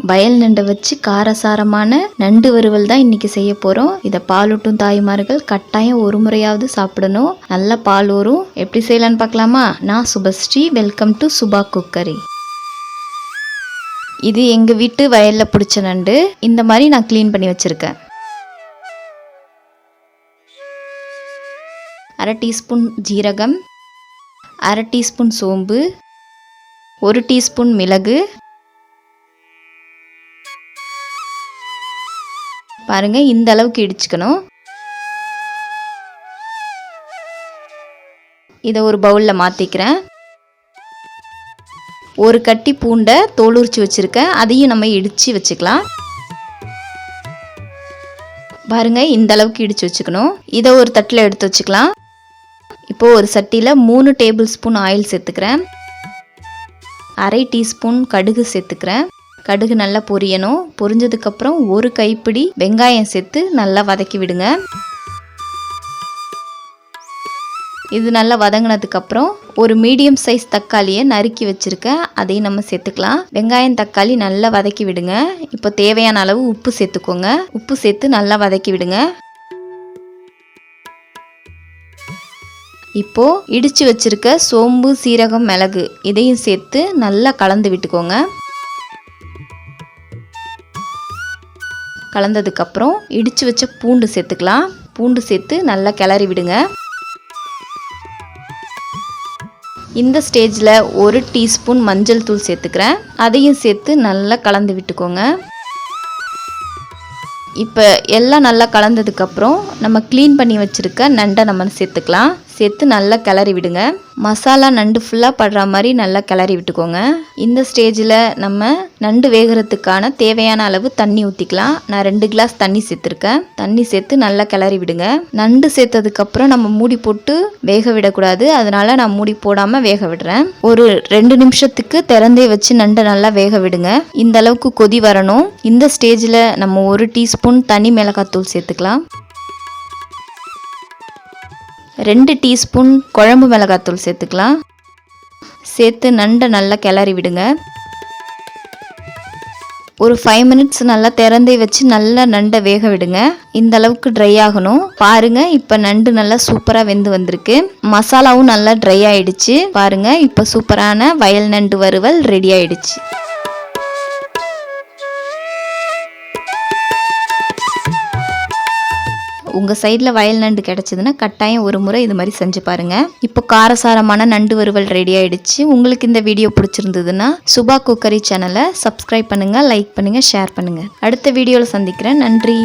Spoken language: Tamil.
வயல் நண்டை வச்சு காரசாரமான நண்டு வறுவல் தான் இன்னைக்கு செய்ய போகிறோம். இதை பாலூட்டும் தாய்மார்கள் கட்டாயம் ஒரு முறையாவது சாப்பிடணும். நல்லா பால் ஊறும். எப்படி செய்யலான்னு பார்க்கலாமா? நான் Subhashree. Welcome to Subha cookery. இது எங்கள் வீட்டு வயலில் பிடிச்ச நண்டு. இந்த மாதிரி நான் க்ளீன் பண்ணி வச்சுருக்கேன். 1/2 டீஸ்பூன் ஜீரகம், 1/2 டீஸ்பூன் சோம்பு, 1 டீஸ்பூன் மிளகு. பாருங்க, இந்த அளவுக்கு இடிச்சுக்கணும். இதை ஒரு பவுலில் மாற்றிக்கிறேன். ஒரு கட்டி பூண்டை தோல் உரிச்சு வச்சுருக்கேன். அதையும் நம்ம இடித்து வச்சுக்கலாம். பாருங்க, இந்த அளவுக்கு இடித்து வச்சுக்கணும். இதை ஒரு தட்டில் எடுத்து வச்சுக்கலாம். இப்போது ஒரு சட்டியில் 3 டேபிள் ஸ்பூன் ஆயில் சேர்த்துக்கிறேன். 1/2 டீஸ்பூன் கடுகு சேர்த்துக்கிறேன். கடுகு நல்லா பொரியணும். பொரிஞ்சதுக்கப்புறம் 1 கைப்பிடி வெங்காயம் சேர்த்து நல்லா வதக்கி விடுங்க. இது நல்லா வதங்கினதுக்கப்புறம் ஒரு மீடியம் சைஸ் தக்காளியை நறுக்கி வச்சுருக்கேன். அதையும் நம்ம சேர்த்துக்கலாம். வெங்காயம் தக்காளி நல்லா வதக்கி விடுங்க. இப்போ தேவையான அளவு உப்பு சேர்த்துக்கோங்க. உப்பு சேர்த்து நல்லா வதக்கி விடுங்க. இப்போது இடித்து வச்சுருக்க சோம்பு, சீரகம், மிளகு இதையும் சேர்த்து நல்லா கலந்து விட்டுக்கோங்க. கலந்ததுக்கப்புறம் இடித்து வச்ச பூண்டு சேர்த்துக்கலாம். பூண்டு சேர்த்து நல்லா கிளறி விடுங்க. இந்த ஸ்டேஜில் 1 டீஸ்பூன் மஞ்சள் தூள் சேர்த்துக்கிறேன். அதையும் சேர்த்து நல்லா கலந்து விட்டுக்கோங்க. இப்போ எல்லாம் நல்லா கலந்ததுக்கப்புறம் நம்ம க்ளீன் பண்ணி வச்சுருக்க நண்டை நம்ம சேர்த்துக்கலாம். சேர்த்து நல்லா கிளறி விடுங்க. மசாலா நண்டு ஃபுல்லாக படுற மாதிரி நல்லா கிளறி விட்டுக்கோங்க. இந்த ஸ்டேஜில் நம்ம நண்டு வேகிறதுக்கான தேவையான அளவு தண்ணி ஊற்றிக்கலாம். நான் 2 கிளாஸ் தண்ணி சேர்த்துருக்கேன். தண்ணி சேர்த்து நல்லா கிளறி விடுங்க. நண்டு சேர்த்ததுக்கப்புறம் நம்ம மூடி போட்டு வேக விடக்கூடாது. அதனால நான் மூடி போடாமல் வேக விடுறேன். ஒரு 2 நிமிஷத்துக்கு திறந்தே வச்சு நண்டை நல்லா வேக விடுங்க. இந்த அளவுக்கு கொதி வரணும். இந்த ஸ்டேஜில் நம்ம 1 டீஸ்பூன் தனி மிளகாத்தூள் சேர்த்துக்கலாம். 2 டீஸ்பூன் குழம்பு மிளகாத்தூள் சேர்த்துக்கலாம். சேர்த்து நண்டை நல்லா கிளறி விடுங்க. ஒரு 5 மினிட்ஸ் நல்லா திறந்தே வச்சு நல்லா நண்டை வேக விடுங்க. இந்த அளவுக்கு ட்ரை ஆகணும். பாருங்க, இப்போ நண்டு நல்லா சூப்பராக வெந்து வந்திருக்கு. மசாலாவும் நல்லா ட்ரை ஆயிடுச்சு. பாருங்க, இப்போ சூப்பரான வயல் நண்டு வறுவல் ரெடி ஆயிடுச்சு. உங்கள் சைடில் வயல் நண்டு கிடச்சிதுன்னா கட்டாயம் ஒரு முறை இது மாதிரி செஞ்சு பாருங்கள். இப்போ காரசாரமான நண்டு வறுவல் ரெடி ஆகிடுச்சு. உங்களுக்கு இந்த வீடியோ பிடிச்சிருந்ததுன்னா சுபா குக்கரி சேனலை சப்ஸ்கிரைப் பண்ணுங்கள், லைக் பண்ணுங்கள், ஷேர் பண்ணுங்கள். அடுத்த வீடியோவில் சந்திக்கிறேன். நன்றி.